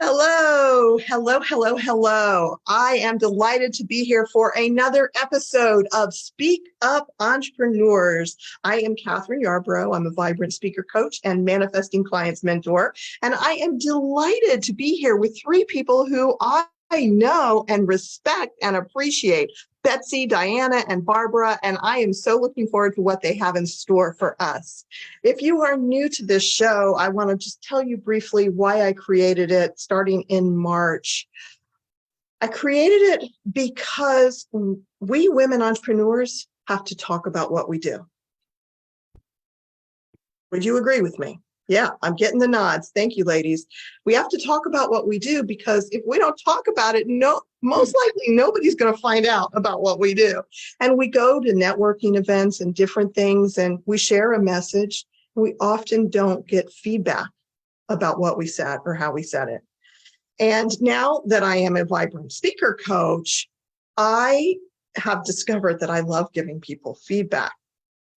Hello, hello, hello, hello. I am delighted to be here for another episode of Speak Up Entrepreneurs. I am Catherine Yarbrough. I'm a vibrant speaker coach and manifesting clients mentor. And I am delighted to be here with three people who I know and respect and appreciate. Betsy, Diana, and Barbara, and I am so looking forward to what they have in store for us. If you are new to this show, I want to just tell you briefly why I created it starting in March. I created it because we women entrepreneurs have to talk about what we do. Would you agree with me? Yeah, I'm getting the nods. Thank you, ladies. We have to talk about what we do because if we don't talk about it, most likely nobody's going to find out about what we do. And we go to networking events and different things and we share a message. We often don't get feedback about what we said or how we said it. And now that I am a vibrant speaker coach, I have discovered that I love giving people feedback.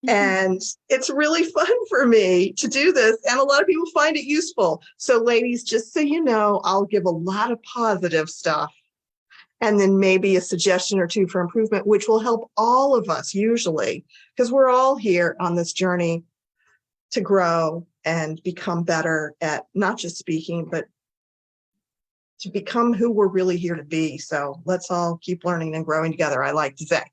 And it's really fun for me to do this. And a lot of people find it useful. So ladies, just so you know, I'll give a lot of positive stuff and then maybe a suggestion or two for improvement, which will help all of us usually, because we're all here on this journey to grow and become better at not just speaking, but to become who we're really here to be. So let's all keep learning and growing together, I like to say.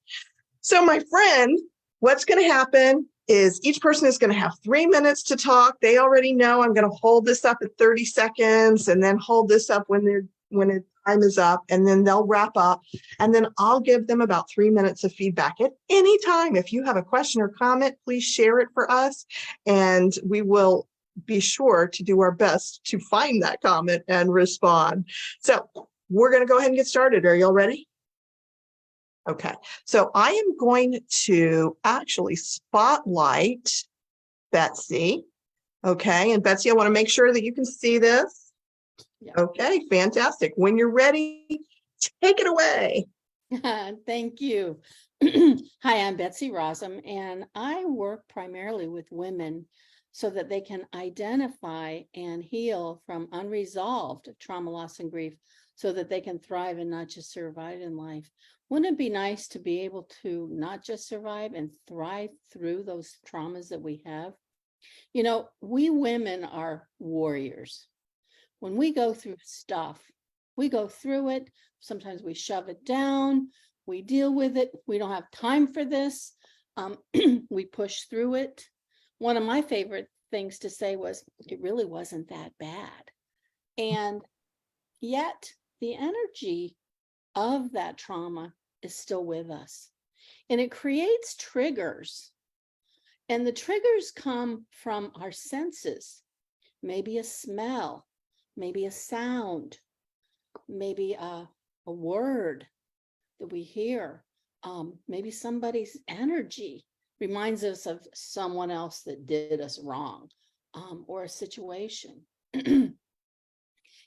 So my friend, what's going to happen is each person is going to have 3 minutes to talk. They already know I'm going to hold this up at 30 seconds and then hold this up when the time is up, and then they'll wrap up. And then I'll give them about 3 minutes of feedback at any time. If you have a question or comment, please share it for us. And we will be sure to do our best to find that comment and respond. So we're going to go ahead and get started. Are y'all ready? Okay, so I am going to actually spotlight Betsy. Okay, and Betsy, I want to make sure that you can see this. Yeah. Okay, fantastic. When you're ready, take it away. Thank you. Hi, I'm Betsy Rossum, and I work primarily with women so that they can identify and heal from unresolved trauma, loss, and grief so that they can thrive and not just survive in life. Wouldn't it be nice to be able to not just survive and thrive through those traumas that we have? You know, we women are warriors. When we go through stuff, we go through it. Sometimes we shove it down. We deal with it. We don't have time for this. We push through it. One of my favorite things to say was, it really wasn't that bad. And yet the energy of that trauma is still with us. And it creates triggers. And the triggers come from our senses, maybe a smell, maybe a sound, maybe a word that we hear, maybe somebody's energy reminds us of someone else that did us wrong, or a situation. And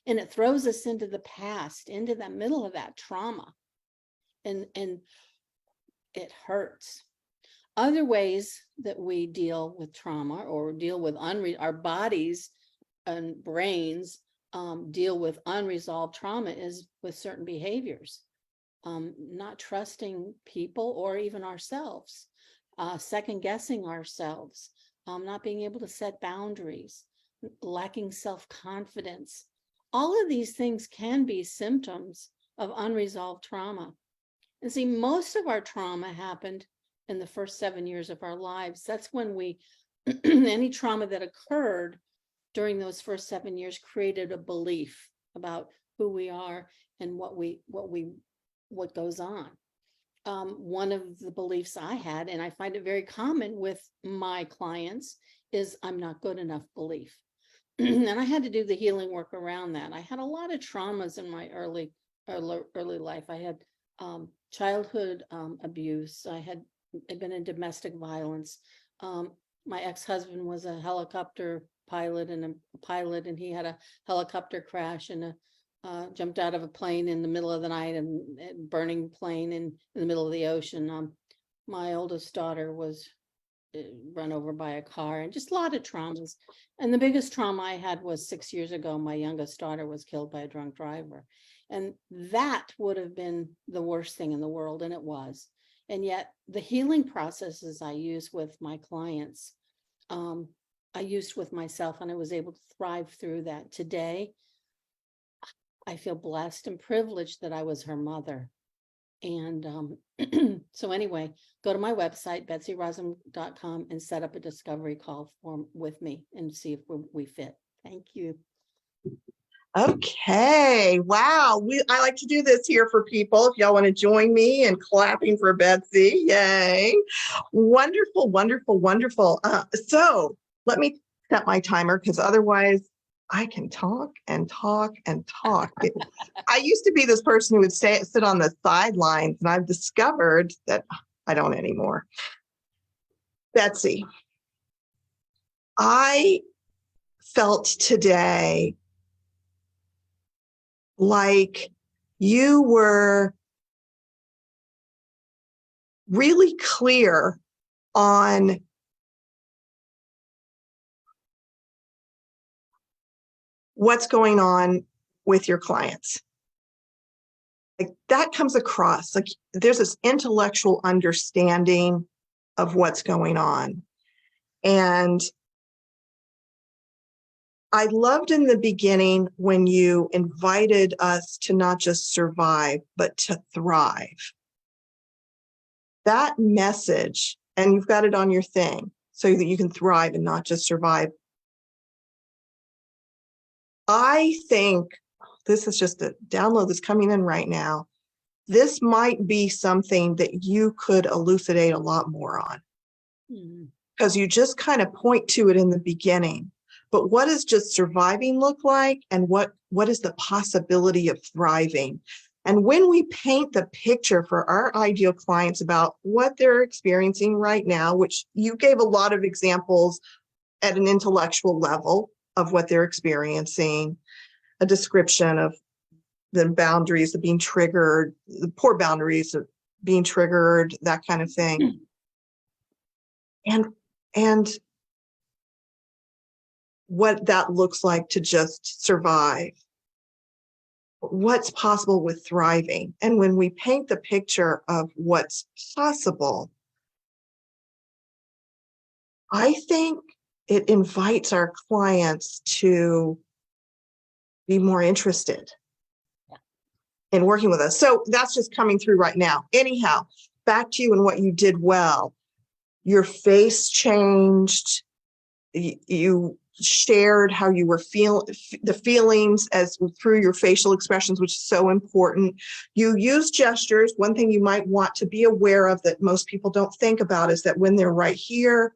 it throws us into the past, into the middle of that trauma. And it hurts. Other ways that we deal with trauma or deal with our bodies and brains deal with unresolved trauma is with certain behaviors, not trusting people or even ourselves, second guessing ourselves, not being able to set boundaries, lacking self-confidence. All of these things can be symptoms of unresolved trauma. And see, most of our trauma happened in the first 7 years of our lives. That's when any trauma that occurred during those first 7 years created a belief about who we are and what goes on. One of the beliefs I had, and I find it very common with my clients, is I'm not good enough belief. And I had to do the healing work around that. I had a lot of traumas in my early life. I had childhood abuse. I had been in domestic violence. My ex-husband was a helicopter pilot, and he had a helicopter crash and jumped out of a plane in the middle of the night, and burning plane in the middle of the ocean. My oldest daughter was run over by a car, and just a lot of traumas. And the biggest trauma I had was 6 years ago. My youngest daughter was killed by a drunk driver. And that would have been the worst thing in the world, and it was. And yet the healing processes I use with my clients, I used with myself, and I was able to thrive through that. Today, I feel blessed and privileged that I was her mother. And so anyway, go to my website, betsyrosum.com, and set up a discovery call with me and see if we fit. Thank you. Okay. Wow. I like to do this here for people. If y'all want to join me in clapping for Betsy, yay. Wonderful, wonderful, wonderful. So let me set my timer, because otherwise I can talk and talk and talk. I used to be this person who would sit on the sidelines, and I've discovered that I don't anymore. Betsy, I felt today like you were really clear on what's going on with your clients. Like, that comes across, like there's this intellectual understanding of what's going on. And I loved in the beginning when you invited us to not just survive, but to thrive. That message, and you've got it on your thing so that you can thrive and not just survive. I think this is just a download that's coming in right now. This might be something that you could elucidate a lot more on, because you just kind of point to it in the beginning. But what does just surviving look like? And what is the possibility of thriving? And when we paint the picture for our ideal clients about what they're experiencing right now, which you gave a lot of examples at an intellectual level of what they're experiencing, a description of the boundaries of being triggered, the poor boundaries of being triggered, that kind of thing. And what that looks like to just survive. What's possible with thriving. And when we paint the picture of what's possible, I think it invites our clients to be more interested in working with us. So that's just coming through right now. Anyhow, back to you and what you did well. Your face changed. You shared how you were the feelings as through your facial expressions, which is so important. You use gestures. One thing you might want to be aware of that most people don't think about is that when they're right here,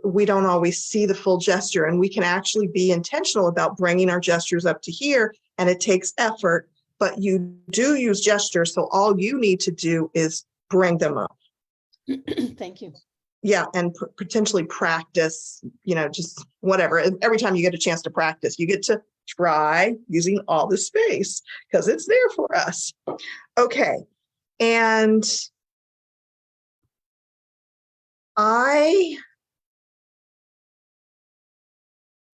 we don't always see the full gesture, and we can actually be intentional about bringing our gestures up to here, and it takes effort, but you do use gestures. So all you need to do is bring them up. Thank you. Yeah, and potentially practice, just whatever. Every time you get a chance to practice, you get to try using all the space because it's there for us. Okay. And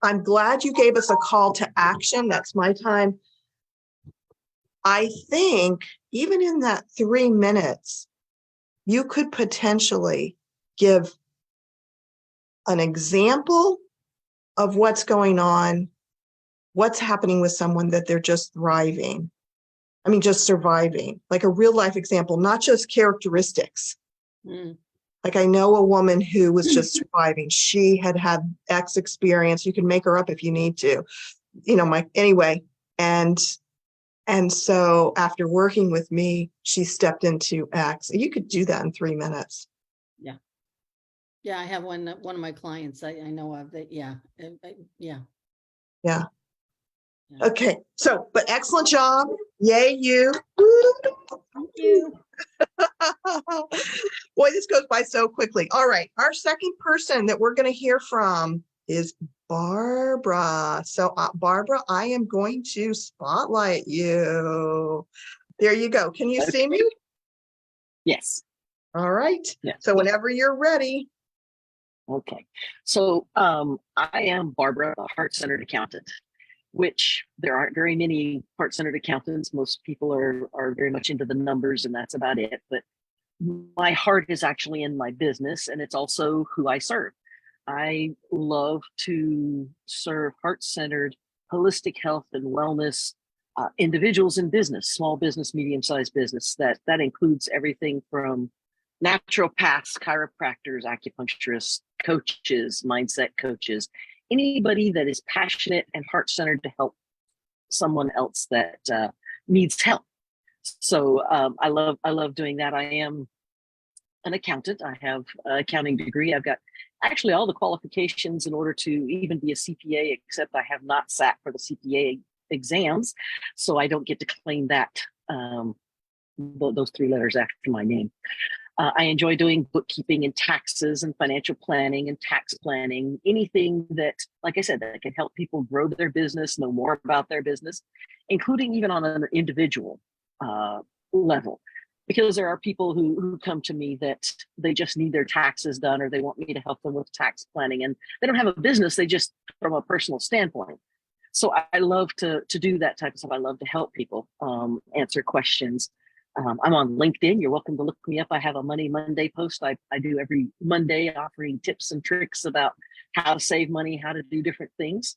I'm glad you gave us a call to action. That's my time. I think even in that 3 minutes, you could potentially give an example of what's going on, what's happening with someone that they're just thriving. I mean, just surviving, like a real life example, not just characteristics. Like, I know a woman who was just surviving. She had X experience. You can make her up if you need to, anyway. And so after working with me, she stepped into X. You could do that in 3 minutes. Yeah, I have one of my clients I know of that. Yeah. Okay. So, but excellent job. Yay, you. Thank you. Boy, this goes by so quickly. All right. Our second person that we're going to hear from is Barbara. So, Barbara, I am going to spotlight you. There you go. Can you see me? Yes. All right. Yeah. So whenever you're ready. Okay. So I am Barbara, a heart-centered accountant, which there aren't very many heart-centered accountants. Most people are very much into the numbers and that's about it. But my heart is actually in my business and it's also who I serve. I love to serve heart-centered, holistic health and wellness individuals in business, small business, medium-sized business. That includes everything from naturopaths, chiropractors, acupuncturists, coaches, mindset coaches, anybody that is passionate and heart-centered to help someone else that needs help. So I love doing that. I am an accountant. I have an accounting degree. I've got actually all the qualifications in order to even be a CPA, except I have not sat for the CPA exams, so I don't get to claim that those three letters after my name. I enjoy doing bookkeeping and taxes and financial planning and tax planning, anything that, like I said, that can help people grow their business, know more about their business, including even on an individual level. Because there are people who come to me that they just need their taxes done or they want me to help them with tax planning and they don't have a business, they just from a personal standpoint. So I love to do that type of stuff. I love to help people answer questions. I'm on LinkedIn. You're welcome to look me up. I have a Money Monday post I do every Monday offering tips and tricks about how to save money, how to do different things.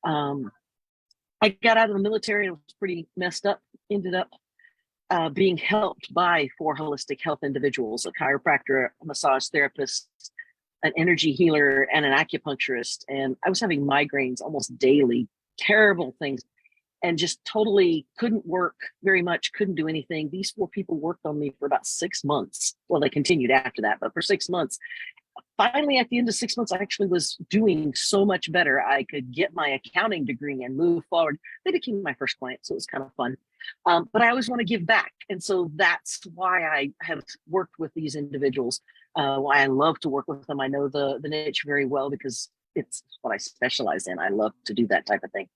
I got out of the military and was pretty messed up, ended up being helped by 4 holistic health individuals, a chiropractor, a massage therapist, an energy healer, and an acupuncturist. And I was having migraines almost daily, terrible things, and just totally couldn't work very much, couldn't do anything. These 4 people worked on me for about 6 months. Well, they continued after that, but for 6 months. Finally, at the end of 6 months, I actually was doing so much better. I could get my accounting degree and move forward. They became my first client, so it was kind of fun. But I always want to give back. And so that's why I have worked with these individuals, why I love to work with them. I know the niche very well because it's what I specialize in. I love to do that type of thing.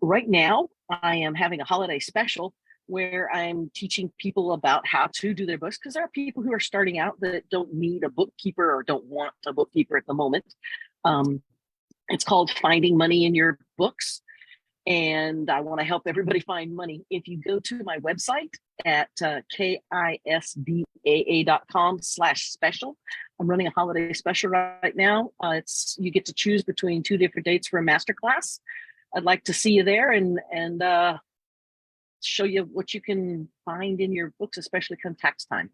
Right now, I am having a holiday special where I'm teaching people about how to do their books, because there are people who are starting out that don't need a bookkeeper or don't want a bookkeeper at the moment. It's called Finding Money in Your Books. And I want to help everybody find money. If you go to my website at kisdaa.com/special, I'm running a holiday special right now. You get to choose between 2 different dates for a masterclass. I'd like to see you there and show you what you can find in your books, especially come tax time.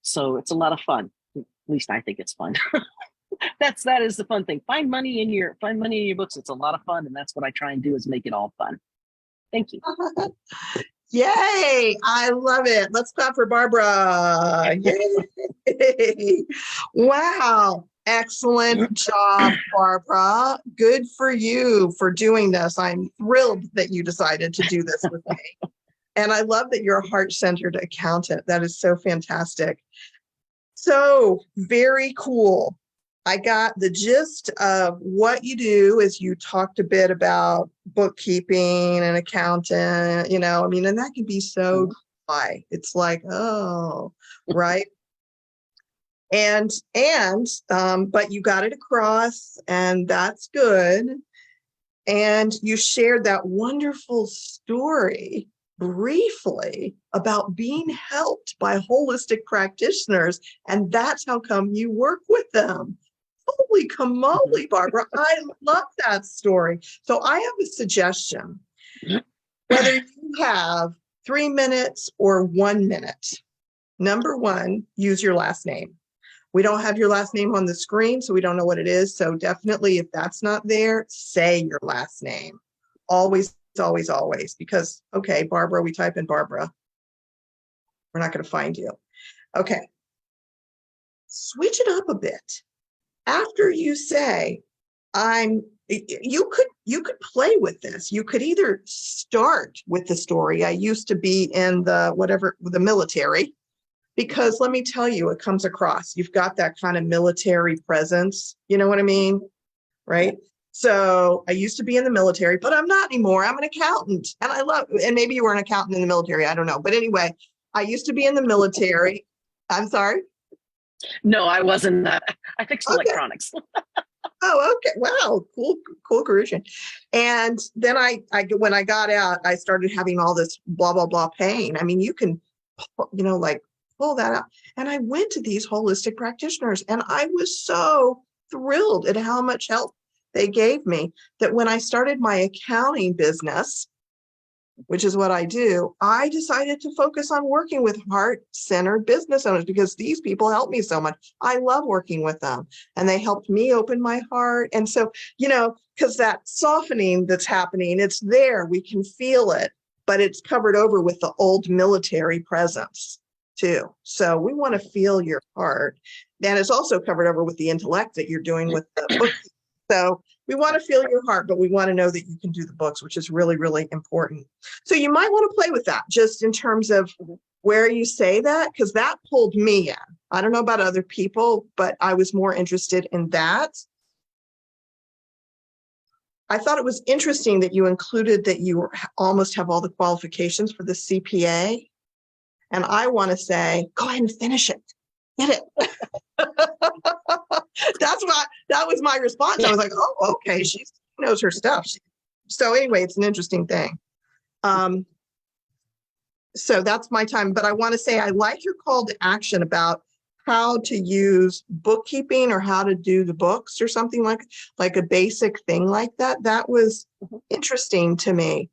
So it's a lot of fun. At least I think it's fun. That is the fun thing. Find money in your books. It's a lot of fun, and that's what I try and do is make it all fun. Thank you. Yay! I love it. Let's clap for Barbara. Yay! Wow. Excellent job, Barbara. Good for you for doing this. I'm thrilled that you decided to do this with me. And I love that you're a heart-centered accountant. That is so fantastic. So very cool. I got the gist of what you do as you talked a bit about bookkeeping and accountant, and that can be so dry. It's like, oh, right. But you got it across, and that's good. And you shared that wonderful story briefly about being helped by holistic practitioners, and that's how come you work with them. Holy camole, Barbara. I love that story. So I have a suggestion. Whether you have 3 minutes or 1 minute, number one, use your last name. We don't have your last name on the screen, so we don't know what it is. So definitely, if that's not there, say your last name. Always, always, always. Because, okay, Barbara, we type in Barbara. We're not going to find you. Okay. Switch it up a bit. After you say, you could play with this. You could either start with the story. I used to be in the military, because let me tell you, it comes across. You've got that kind of military presence. You know what I mean? Right? So I used to be in the military, but I'm not anymore. I'm an accountant, and and maybe you were an accountant in the military. I don't know. But anyway, I used to be in the military. I'm sorry. No, I wasn't. I fixed Okay. electronics. Oh, okay. Wow. Cool career. And then when I got out, I started having all this blah, blah, blah pain. I mean, you can, like pull that out. And I went to these holistic practitioners and I was so thrilled at how much help they gave me that when I started my accounting business, which is what I do, I decided to focus on working with heart-centered business owners because these people help me so much. I love working with them and they helped me open my heart. And so, because that softening that's happening, it's there, we can feel it, but it's covered over with the old military presence too. So we want to feel your heart. And it's also covered over with the intellect that you're doing with the book. So we want to feel your heart, but we want to know that you can do the books, which is really, really important. So you might want to play with that just in terms of where you say that, because that pulled me in. I don't know about other people, but I was more interested in that. I thought it was interesting that you included that you almost have all the qualifications for the CPA. And I want to say, go ahead and finish it. Get it. That was my response. I was like, oh, okay, she knows her stuff. So anyway, it's an interesting thing. So that's my time. But I want to say I like your call to action about how to use bookkeeping or how to do the books or something like a basic thing like that. That was interesting to me.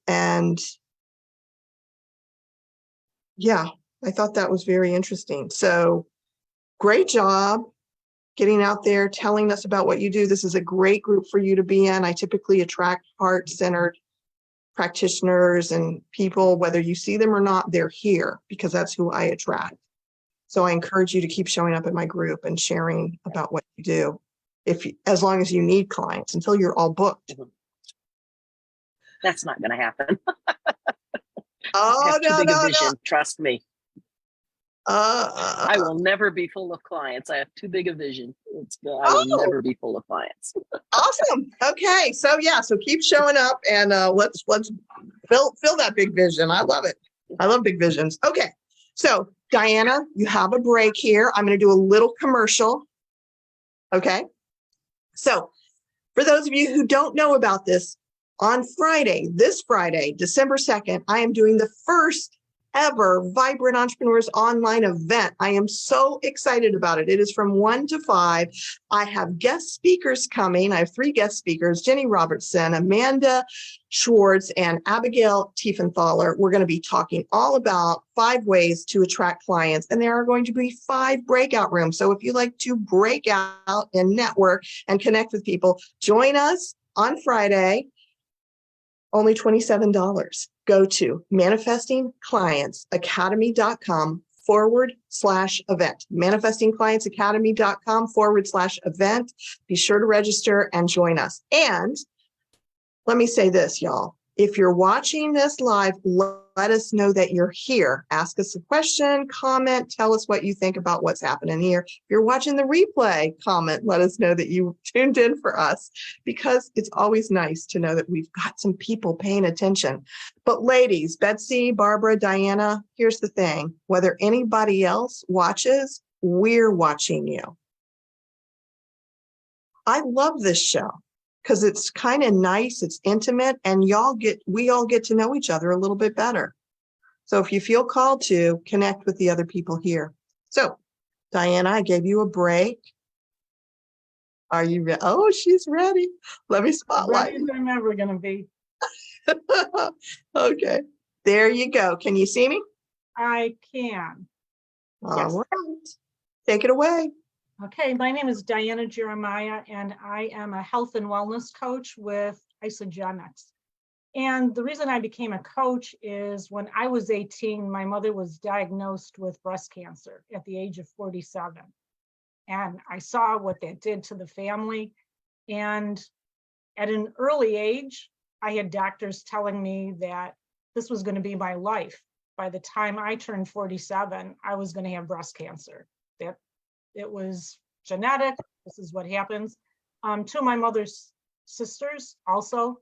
And yeah, I thought that was very interesting. So great job getting out there, telling us about what you do. This is a great group for you to be in. I typically attract heart-centered practitioners and people, whether you see them or not, they're here because that's who I attract. So I encourage you to keep showing up at my group and sharing about what you do, as long as you need clients until you're all booked. That's not going to happen. Oh, I have too big a vision. no. Trust me. I will never be full of clients. I have too big a vision. I will never be full of clients. Awesome. Okay. So keep showing up and let's fill that big vision. I love it. I love big visions. Okay. So Diana, you have a break here. I'm going to do a little commercial. Okay. So for those of you who don't know about this, on this Friday, December 2nd, I am doing the first ever Vibrant Entrepreneurs online event. I am so excited about it. It is from 1 to 5. I have guest speakers coming. I have 3 guest speakers, Jenny Robertson, Amanda Schwartz, and Abigail Tiefenthaler. We're going to be talking all about 5 ways to attract clients. And there are going to be 5 breakout rooms. So if you like to break out and network and connect with people, join us on Friday. Only $27. Go to manifestingclientsacademy.com/event. Manifestingclientsacademy.com/event. Be sure to register and join us. And let me say this, y'all. If you're watching this live, let us know that you're here. Ask us a question, comment, tell us what you think about what's happening here. If you're watching the replay, comment, let us know that you tuned in for us, because it's always nice to know that we've got some people paying attention. But ladies, Betsy, Barbara, Diana, here's the thing. Whether anybody else watches, we're watching you. I love this show, because it's kind of nice, it's intimate, and we all get to know each other a little bit better. So if you feel called to, connect with the other people here. So, Diana, I gave you a break. Are you ready? Oh, she's ready. Let me spotlight. Ready as I'm ever going to be. Okay, there you go. Can you see me? I can. All right. Take it away. Okay, my name is Diana Jeremiah, and I am a health and wellness coach with Isogenics. And the reason I became a coach is when I was 18, my mother was diagnosed with breast cancer at the age of 47. And I saw what that did to the family. And at an early age, I had doctors telling me that this was going to be my life. By the time I turned 47, I was going to have breast cancer. That it was genetic. This is what happens. Two of my mother's sisters also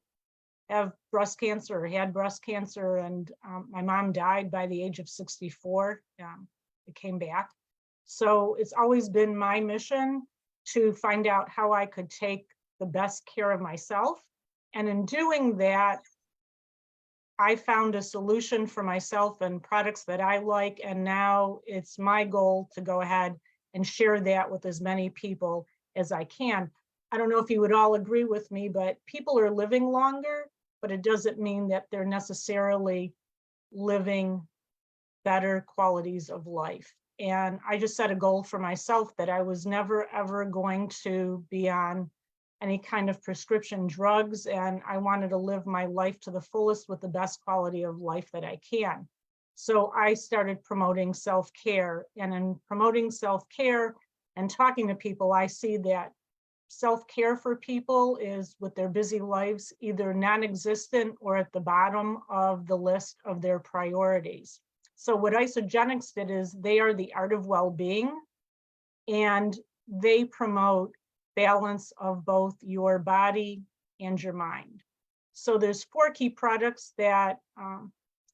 have breast cancer or had breast cancer, and my mom died by the age of 64. It came back. So it's always been my mission to find out how I could take the best care of myself. And in doing that, I found a solution for myself and products that I like. And now it's my goal to go ahead and share that with as many people as I can. I don't know if you would all agree with me, but people are living longer, but it doesn't mean that they're necessarily living better qualities of life. And I just set a goal for myself that I was never, ever going to be on any kind of prescription drugs. And I wanted to live my life to the fullest with the best quality of life that I can. So I started promoting self-care. And in promoting self-care and talking to people, I see that self-care for people is, with their busy lives, either non-existent or at the bottom of the list of their priorities. So what Isogenics did is they are the art of well-being, and they promote balance of both your body and your mind. So there's 4 key products that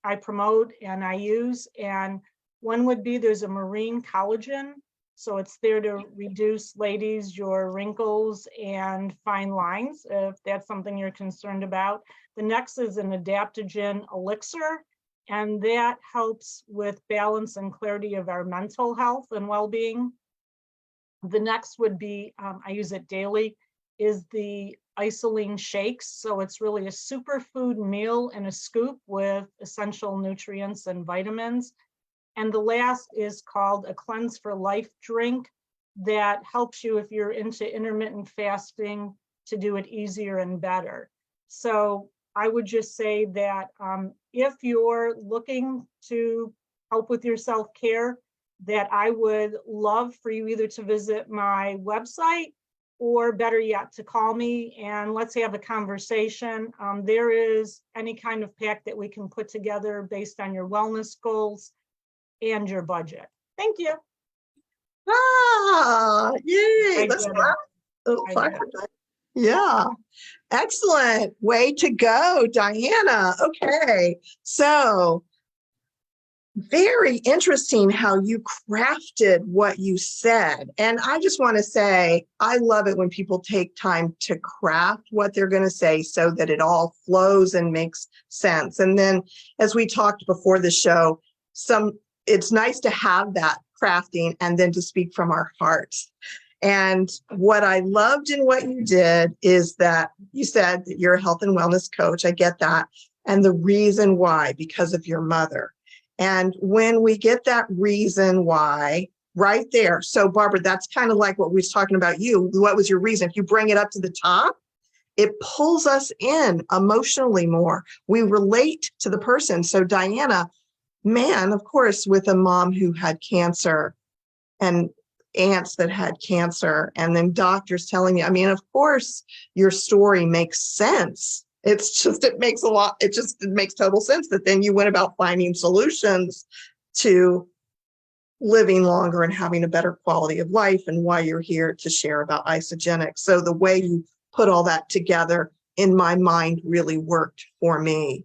I promote and I use. And one would be, there's a marine collagen. So it's there to reduce, ladies, your wrinkles and fine lines, if that's something you're concerned about. The next is an adaptogen elixir, and that helps with balance and clarity of our mental health and well-being. The next would be, I use it daily, is the isolene shakes. So it's really a superfood meal in a scoop with essential nutrients and vitamins. And the last is called a Cleanse for Life drink that helps you, if you're into intermittent fasting, to do it easier and better. So I would just say that if you're looking to help with your self-care, that I would love for you either to visit my website, or better yet, to call me and let's have a conversation. There is any kind of pack that we can put together based on your wellness goals and your budget. Thank you. Ah, yay. Let's clap. Oh, I clap did. for Diana. Yeah. Excellent. Way to go, Diana. Okay. So very interesting how you crafted what you said. And I just want to say, I love it when people take time to craft what they're going to say so that it all flows and makes sense. And then, as we talked before the show, it's nice to have that crafting and then to speak from our hearts. And what I loved in what you did is that you said that you're a health and wellness coach. I get that. And the reason why, because of your mother. And when we get that reason why right there. So Barbara, that's kind of like what we was talking about you. What was your reason? If you bring it up to the top, it pulls us in emotionally more. We relate to the person. So Diana, man, of course, with a mom who had cancer and aunts that had cancer, and then doctors telling you, I mean, of course, your story makes sense. It makes total sense that then you went about finding solutions to living longer and having a better quality of life, and why you're here to share about Isogenics. So the way you put all that together in my mind really worked for me.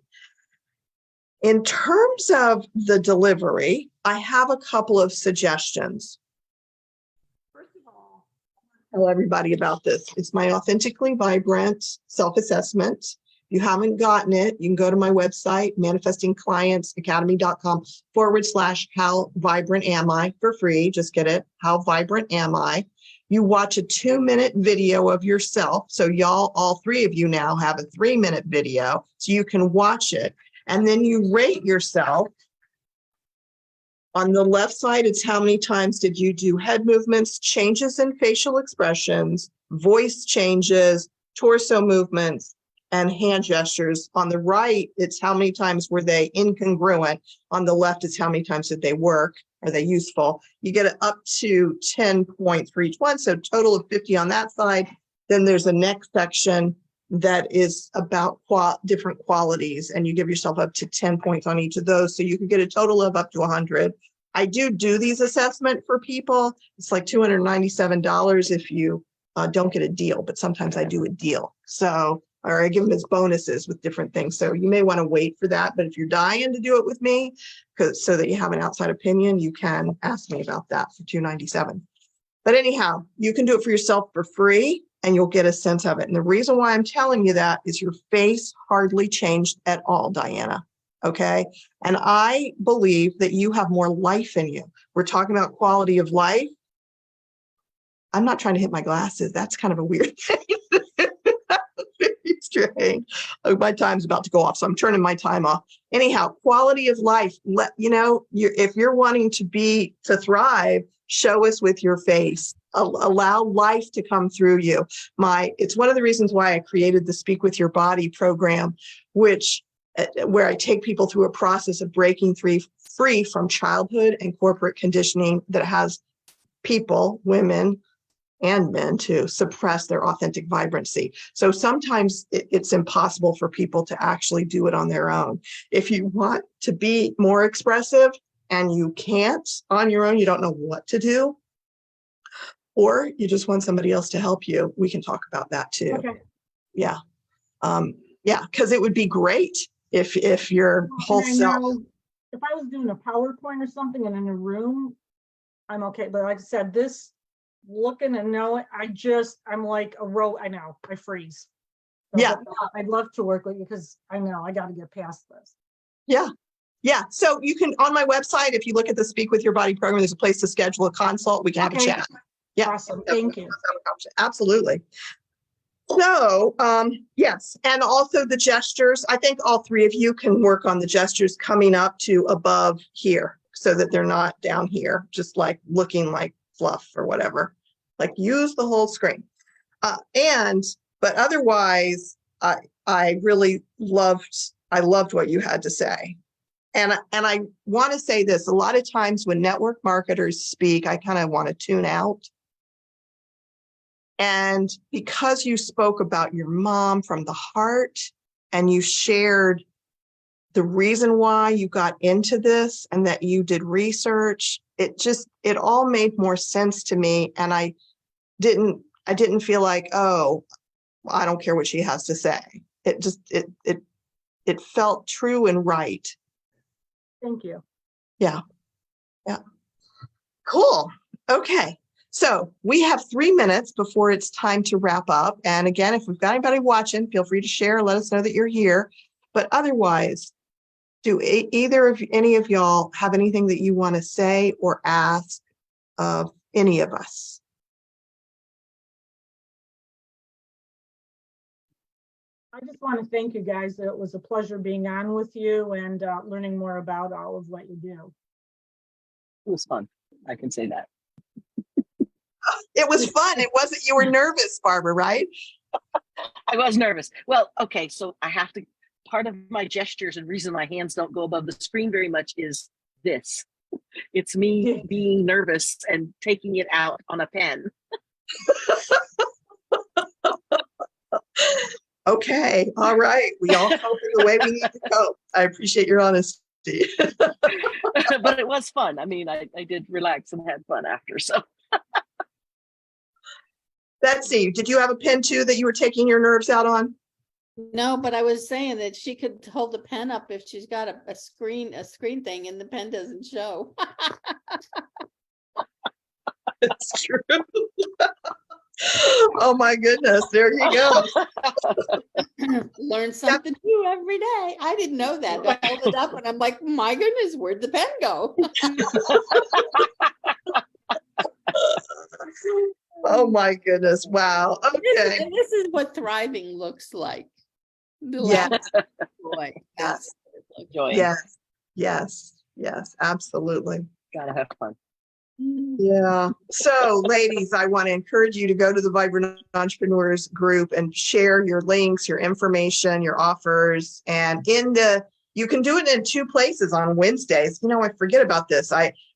In terms of the delivery, I have a couple of suggestions. First of all, I want to tell everybody about this. It's my Authentically Vibrant self-assessment. If you haven't gotten it, you can go to my website, manifestingclientsacademy.com/how vibrant am I for free. Just get it. How vibrant am I? You watch a 2-minute video of yourself. So y'all, all 3 of you now have a 3-minute video, so you can watch it. And then you rate yourself. On the left side, it's how many times did you do head movements, changes in facial expressions, voice changes, torso movements, and hand gestures. On the right, it's how many times were they incongruent. On the left, it's how many times did they work. Are they useful? You get it up to 10 points for each one. So total of 50 on that side. Then there's a next section that is about different qualities, and you give yourself up to 10 points on each of those. So you can get a total of up to 100. I do these assessment for people. It's like $297 if you don't get a deal, but sometimes I do a deal. So or I give them as bonuses with different things. So you may want to wait for that. But if you're dying to do it with me, so that you have an outside opinion, you can ask me about that for $297. But anyhow, you can do it for yourself for free and you'll get a sense of it. And the reason why I'm telling you that is your face hardly changed at all, Diana. Okay. And I believe that you have more life in you. We're talking about quality of life. I'm not trying to hit my glasses. That's kind of a weird thing. Very strange. Oh, my time's about to go off, so I'm turning my time off. Anyhow, quality of life. If you're wanting to thrive, show us with your face. Allow life to come through you. It's one of the reasons why I created the Speak with Your Body program, where I take people through a process of breaking free from childhood and corporate conditioning that has people, women, and men to suppress their authentic vibrancy. So sometimes it's impossible for people to actually do it on their own. If you want to be more expressive and you can't on your own, you don't know what to do, or you just want somebody else to help you, we can talk about that too. Okay. Yeah. Because it would be great if your whole self. If I was doing a PowerPoint or something and in a room, I'm okay. But like I said, this looking and knowing, I'm like a row. I know, I freeze. So Yeah. I'd love to work with you because I know I got to get past this. Yeah. Yeah. So you can, on my website, if you look at the Speak with Your Body program, there's a place to schedule a consult. We can have a chat. Yeah. Awesome. Thank you. Absolutely. So, yes. And also the gestures. I think all three of you can work on the gestures coming up to above here so that they're not down here, just like looking like fluff or whatever. Like use the whole screen. But otherwise, I really loved what you had to say. And I want to say this, a lot of times when network marketers speak, I kind of want to tune out. And because you spoke about your mom from the heart and you shared the reason why you got into this and that you did research, it all made more sense to me. And I didn't feel like, oh, I don't care what she has to say. It felt true and right. Thank you. Yeah. Yeah. Cool. Okay. So we have 3 minutes before it's time to wrap up. And again, if we've got anybody watching, feel free to share, let us know that you're here. But otherwise, do any of y'all have anything that you want to say or ask of any of us? I just want to thank you guys. It was a pleasure being on with you and learning more about all of what you do. It was fun. I can say that. It was fun. It wasn't, you were nervous, Barbara, right? I was nervous. Well, okay, so part of my gestures and reason my hands don't go above the screen very much is this. It's me being nervous and taking it out on a pen. Okay. All right. We all cope in the way we need to cope. I appreciate your honesty. But it was fun. I mean, I did relax and had fun after, so. Betsy, did you have a pen too that you were taking your nerves out on? No, but I was saying that she could hold the pen up if she's got a screen thing and the pen doesn't show. It's true. Oh my goodness. There you go. Learn something new every day. I didn't know that. I held it up and I'm like, my goodness, where'd the pen go? Oh my goodness. Wow. Okay. And this is what thriving looks like. Yes. Boy. Yes. Joy. Yes. Yes. Yes. Absolutely. Gotta have fun. Yeah. So ladies, I want to encourage you to go to the Vibrant Entrepreneurs group and share your links, your information, your offers. And you can do it in 2 places on Wednesdays. I forget about this.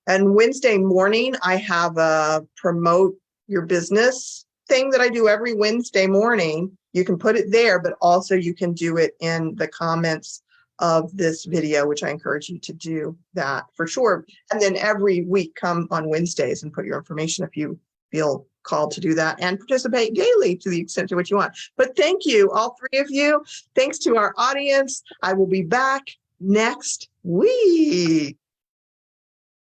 And Wednesday morning, I have a promote your business thing that I do every Wednesday morning. You can put it there, but also you can do it in the comments of this video, which I encourage you to do that for sure. And then every week come on Wednesdays and put your information if you feel called to do that and participate daily to the extent to which you want. But thank you, all three of you. Thanks to our audience. I will be back next week.